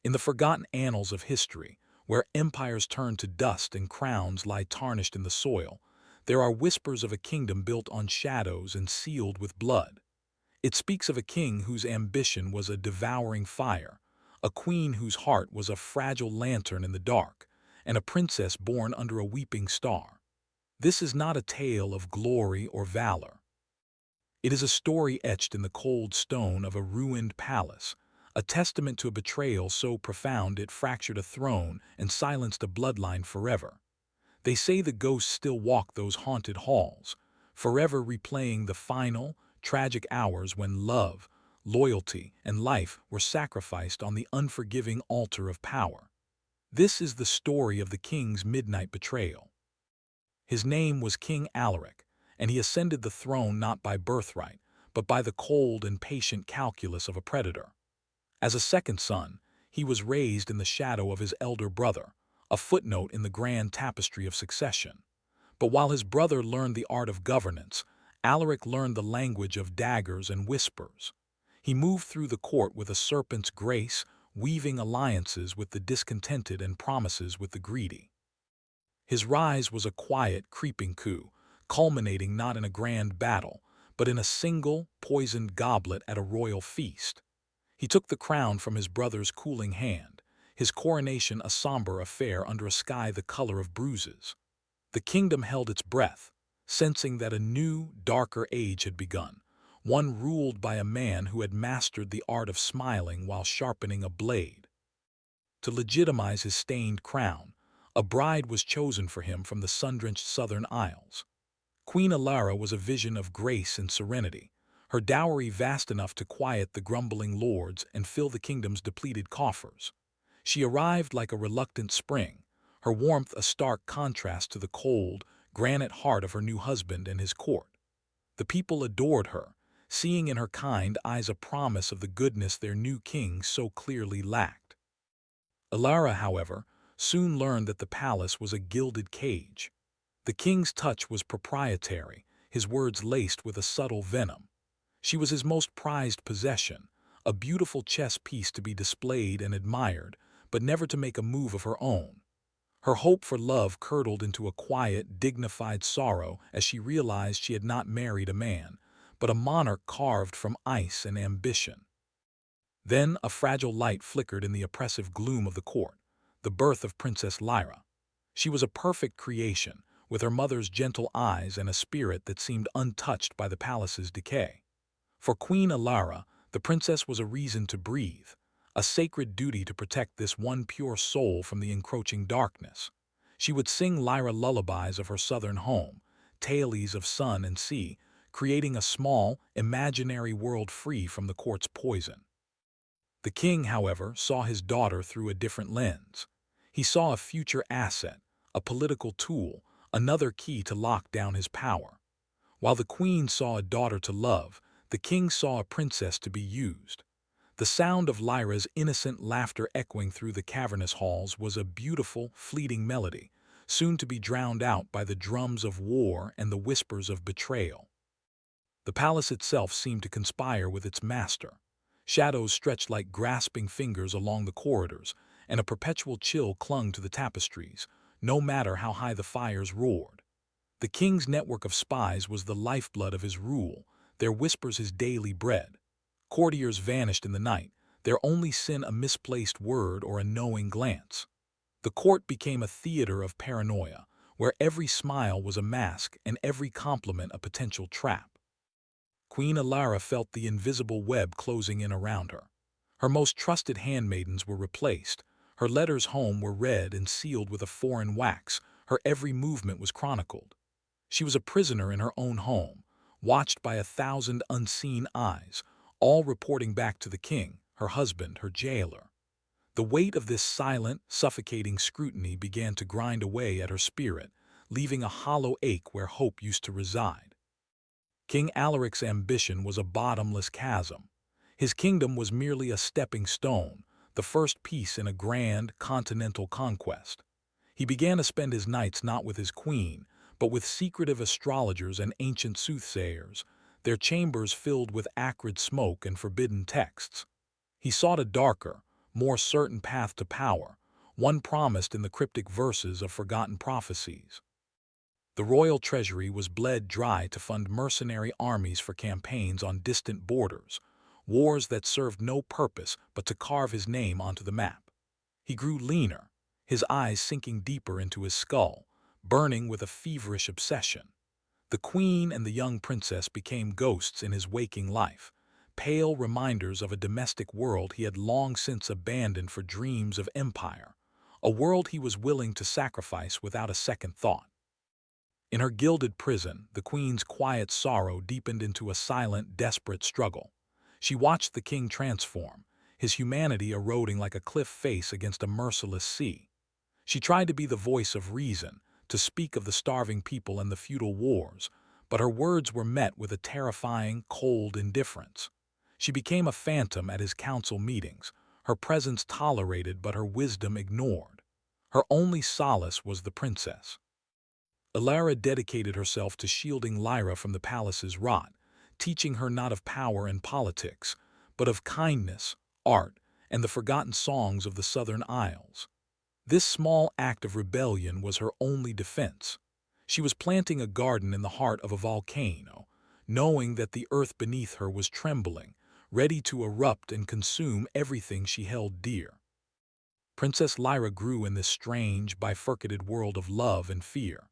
In the forgotten annals of history, where empires turn to dust and crowns lie tarnished in the soil, there are whispers of a kingdom built on shadows and sealed with blood. It speaks of a king whose ambition was a devouring fire, a queen whose heart was a fragile lantern in the dark, and a princess born under a weeping star. This is not a tale of glory or valor. It is a story etched in the cold stone of a ruined palace, a testament to a betrayal so profound it fractured a throne and silenced a bloodline forever. They say the ghosts still walk those haunted halls, forever replaying the final, tragic hours when love, loyalty, and life were sacrificed on the unforgiving altar of power. This is the story of the king's midnight betrayal. His name was King Alaric, and he ascended the throne not by birthright, but by the cold and patient calculus of a predator. As a second son, he was raised in the shadow of his elder brother, a footnote in the grand tapestry of succession. But while his brother learned the art of governance, Alaric learned the language of daggers and whispers. He moved through the court with a serpent's grace, weaving alliances with the discontented and promises with the greedy. His rise was a quiet, creeping coup, culminating not in a grand battle, but in a single, poisoned goblet at a royal feast. He took the crown from his brother's cooling hand, his coronation a somber affair under a sky the color of bruises. The kingdom held its breath, sensing that a new, darker age had begun, one ruled by a man who had mastered the art of smiling while sharpening a blade. To legitimize his stained crown, a bride was chosen for him from the sun-drenched southern isles. Queen Alara was a vision of grace and serenity, her dowry vast enough to quiet the grumbling lords and fill the kingdom's depleted coffers. She arrived like a reluctant spring, her warmth a stark contrast to the cold, granite heart of her new husband and his court. The people adored her, seeing in her kind eyes a promise of the goodness their new king so clearly lacked. Alara, however, soon learned that the palace was a gilded cage. The king's touch was proprietary, his words laced with a subtle venom. She was his most prized possession, a beautiful chess piece to be displayed and admired, but never to make a move of her own. Her hope for love curdled into a quiet, dignified sorrow as she realized she had not married a man, but a monarch carved from ice and ambition. Then a fragile light flickered in the oppressive gloom of the court, the birth of Princess Lyra. She was a perfect creation, with her mother's gentle eyes and a spirit that seemed untouched by the palace's decay. For Queen Alara, the princess was a reason to breathe, a sacred duty to protect this one pure soul from the encroaching darkness. She would sing Lyra lullabies of her southern home, tales of sun and sea, creating a small, imaginary world free from the court's poison. The king, however, saw his daughter through a different lens. He saw a future asset, a political tool, another key to lock down his power. While the queen saw a daughter to love, the king saw a princess to be used. The sound of Lyra's innocent laughter echoing through the cavernous halls was a beautiful, fleeting melody, soon to be drowned out by the drums of war and the whispers of betrayal. The palace itself seemed to conspire with its master. Shadows stretched like grasping fingers along the corridors, and a perpetual chill clung to the tapestries, no matter how high the fires roared. The king's network of spies was the lifeblood of his rule, their whispers his daily bread. Courtiers vanished in the night, their only sin a misplaced word or a knowing glance. The court became a theater of paranoia, where every smile was a mask and every compliment a potential trap. Queen Alara felt the invisible web closing in around her. Her most trusted handmaidens were replaced, her letters home were read and sealed with a foreign wax, her every movement was chronicled. She was a prisoner in her own home, watched by 1,000 unseen eyes, all reporting back to the king, her husband, her jailer. The weight of this silent, suffocating scrutiny began to grind away at her spirit, leaving a hollow ache where hope used to reside. King Alaric's ambition was a bottomless chasm. His kingdom was merely a stepping stone, the first piece in a grand, continental conquest. He began to spend his nights not with his queen, but with secretive astrologers and ancient soothsayers, their chambers filled with acrid smoke and forbidden texts. He sought a darker, more certain path to power, one promised in the cryptic verses of forgotten prophecies. The royal treasury was bled dry to fund mercenary armies for campaigns on distant borders, wars that served no purpose but to carve his name onto the map. He grew leaner, his eyes sinking deeper into his skull, burning with a feverish obsession. The queen and the young princess became ghosts in his waking life, pale reminders of a domestic world he had long since abandoned for dreams of empire, a world he was willing to sacrifice without a second thought. In her gilded prison, the queen's quiet sorrow deepened into a silent, desperate struggle. She watched the king transform, his humanity eroding like a cliff face against a merciless sea. She tried to be the voice of reason, to speak of the starving people and the feudal wars, but her words were met with a terrifying, cold indifference. She became a phantom at his council meetings, her presence tolerated but her wisdom ignored. Her only solace was the princess. Alara dedicated herself to shielding Lyra from the palace's rot, teaching her not of power and politics, but of kindness, art, and the forgotten songs of the Southern Isles. This small act of rebellion was her only defense. She was planting a garden in the heart of a volcano, knowing that the earth beneath her was trembling, ready to erupt and consume everything she held dear. Princess Lyra grew in this strange, bifurcated world of love and fear.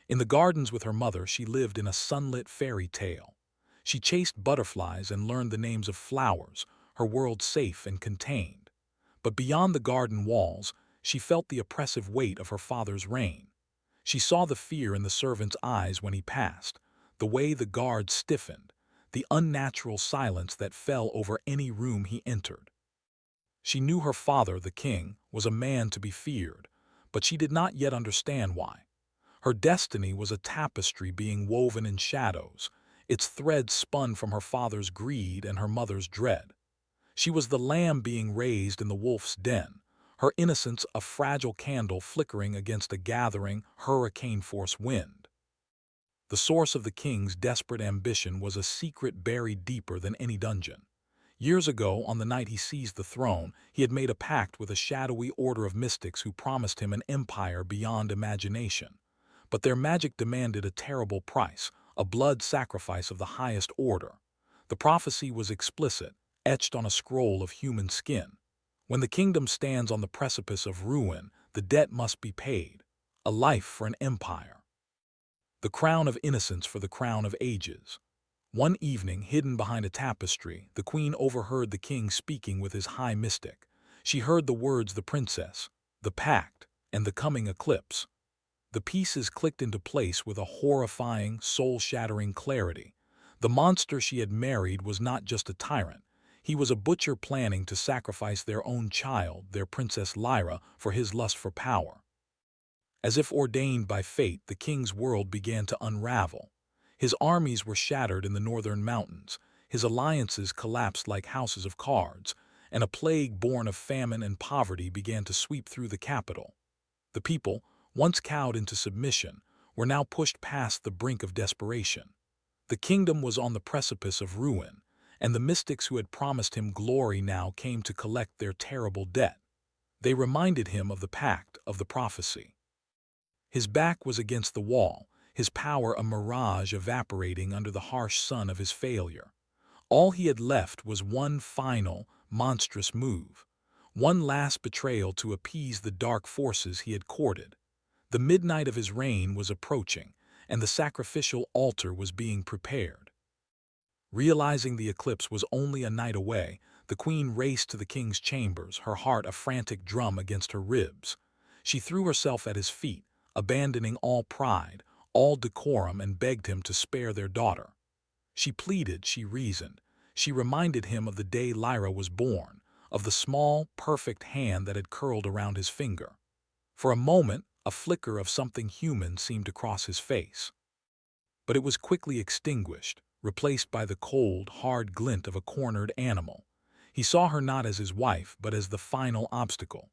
In the gardens with her mother, she lived in a sunlit fairy tale. She chased butterflies and learned the names of flowers, her world safe and contained. But beyond the garden walls, she felt the oppressive weight of her father's reign. She saw the fear in the servant's eyes when he passed, the way the guards stiffened, the unnatural silence that fell over any room he entered. She knew her father, the king, was a man to be feared, but she did not yet understand why. Her destiny was a tapestry being woven in shadows, its threads spun from her father's greed and her mother's dread. She was the lamb being raised in the wolf's den, her innocence a fragile candle flickering against a gathering, hurricane-force wind. The source of the king's desperate ambition was a secret buried deeper than any dungeon. Years ago, on the night he seized the throne, he had made a pact with a shadowy order of mystics who promised him an empire beyond imagination. But their magic demanded a terrible price, a blood sacrifice of the highest order. The prophecy was explicit, etched on a scroll of human skin. When the kingdom stands on the precipice of ruin, the debt must be paid, a life for an empire. The crown of innocence for the crown of ages. One evening, hidden behind a tapestry, the queen overheard the king speaking with his high mystic. She heard the words the princess, the pact, and the coming eclipse. The pieces clicked into place with a horrifying, soul-shattering clarity. The monster she had married was not just a tyrant. He was a butcher planning to sacrifice their own child, their Princess Lyra, for his lust for power. As if ordained by fate, the king's world began to unravel. His armies were shattered in the northern mountains, his alliances collapsed like houses of cards, and a plague born of famine and poverty began to sweep through the capital. The people, once cowed into submission, were now pushed past the brink of desperation. The kingdom was on the precipice of ruin, and the mystics who had promised him glory now came to collect their terrible debt. They reminded him of the pact, of the prophecy. His back was against the wall, his power a mirage evaporating under the harsh sun of his failure. All he had left was one final, monstrous move, one last betrayal to appease the dark forces he had courted. The midnight of his reign was approaching, and the sacrificial altar was being prepared. Realizing the eclipse was only a night away, the queen raced to the king's chambers, her heart a frantic drum against her ribs. She threw herself at his feet, abandoning all pride, all decorum, and begged him to spare their daughter. She pleaded, she reasoned. She reminded him of the day Lyra was born, of the small, perfect hand that had curled around his finger. For a moment, a flicker of something human seemed to cross his face. But it was quickly extinguished, replaced by the cold, hard glint of a cornered animal. He saw her not as his wife, but as the final obstacle.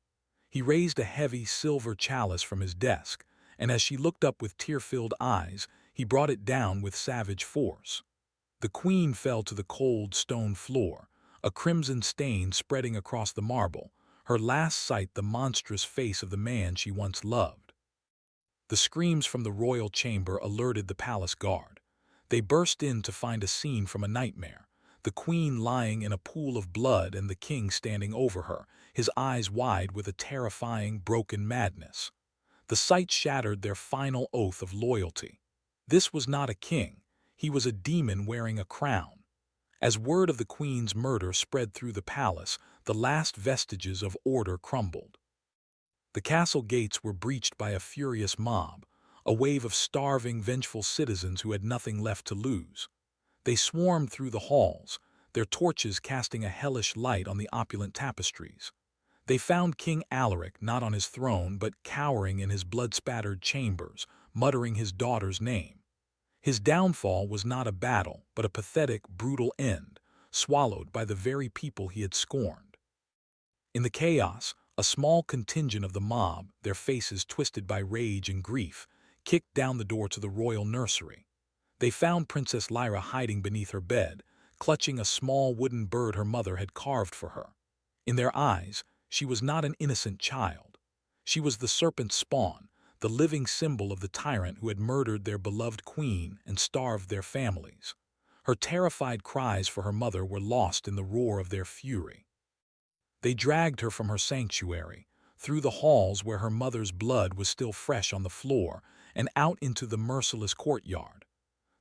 He raised a heavy silver chalice from his desk, and as she looked up with tear-filled eyes, he brought it down with savage force. The queen fell to the cold stone floor, a crimson stain spreading across the marble, her last sight the monstrous face of the man she once loved. The screams from the royal chamber alerted the palace guard. They burst in to find a scene from a nightmare, the queen lying in a pool of blood and the king standing over her, his eyes wide with a terrifying, broken madness. The sight shattered their final oath of loyalty. This was not a king, he was a demon wearing a crown. As word of the queen's murder spread through the palace, the last vestiges of order crumbled. The castle gates were breached by a furious mob, a wave of starving, vengeful citizens who had nothing left to lose. They swarmed through the halls, their torches casting a hellish light on the opulent tapestries. They found King Alaric not on his throne but cowering in his blood-spattered chambers, muttering his daughter's name. His downfall was not a battle, but a pathetic, brutal end, swallowed by the very people he had scorned. In the chaos, a small contingent of the mob, their faces twisted by rage and grief, kicked down the door to the royal nursery. They found Princess Lyra hiding beneath her bed, clutching a small wooden bird her mother had carved for her. In their eyes, she was not an innocent child. She was the serpent's spawn, the living symbol of the tyrant who had murdered their beloved queen and starved their families. Her terrified cries for her mother were lost in the roar of their fury. They dragged her from her sanctuary, through the halls where her mother's blood was still fresh on the floor, and out into the merciless courtyard.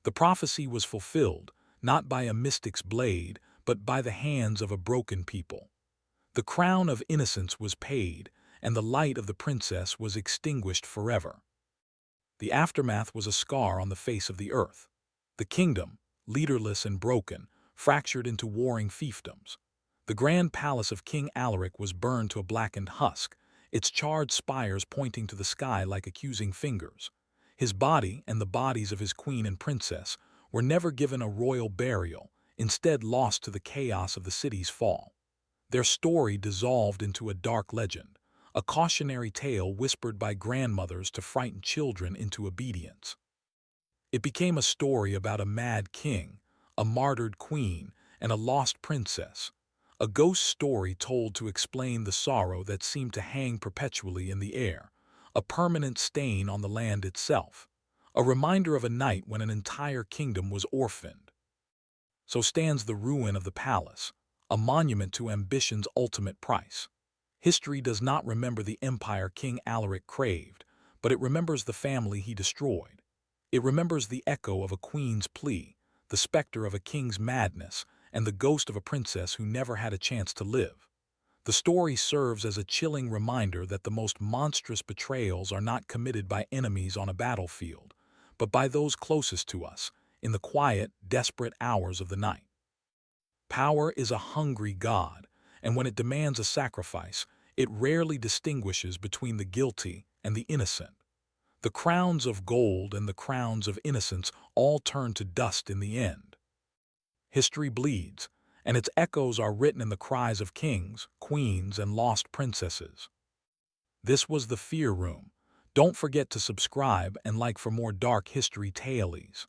The prophecy was fulfilled, not by a mystic's blade, but by the hands of a broken people. The crown of innocence was paid, and the light of the princess was extinguished forever. The aftermath was a scar on the face of the earth. The kingdom, leaderless and broken, fractured into warring fiefdoms. The grand palace of King Alaric was burned to a blackened husk, its charred spires pointing to the sky like accusing fingers. His body and the bodies of his queen and princess were never given a royal burial, instead lost to the chaos of the city's fall. Their story dissolved into a dark legend, a cautionary tale whispered by grandmothers to frighten children into obedience. It became a story about a mad king, a martyred queen, and a lost princess, a ghost story told to explain the sorrow that seemed to hang perpetually in the air, a permanent stain on the land itself, a reminder of a night when an entire kingdom was orphaned. So stands the ruin of the palace, a monument to ambition's ultimate price. History does not remember the empire King Alaric craved, but it remembers the family he destroyed. It remembers the echo of a queen's plea, the specter of a king's madness, and the ghost of a princess who never had a chance to live. The story serves as a chilling reminder that the most monstrous betrayals are not committed by enemies on a battlefield, but by those closest to us, in the quiet, desperate hours of the night. Power is a hungry god, and when it demands a sacrifice, it rarely distinguishes between the guilty and the innocent. The crowns of gold and the crowns of innocence all turn to dust in the end. History bleeds, and its echoes are written in the cries of kings, queens, and lost princesses. This was the Fear Room. Don't forget to subscribe and like for more dark history tales.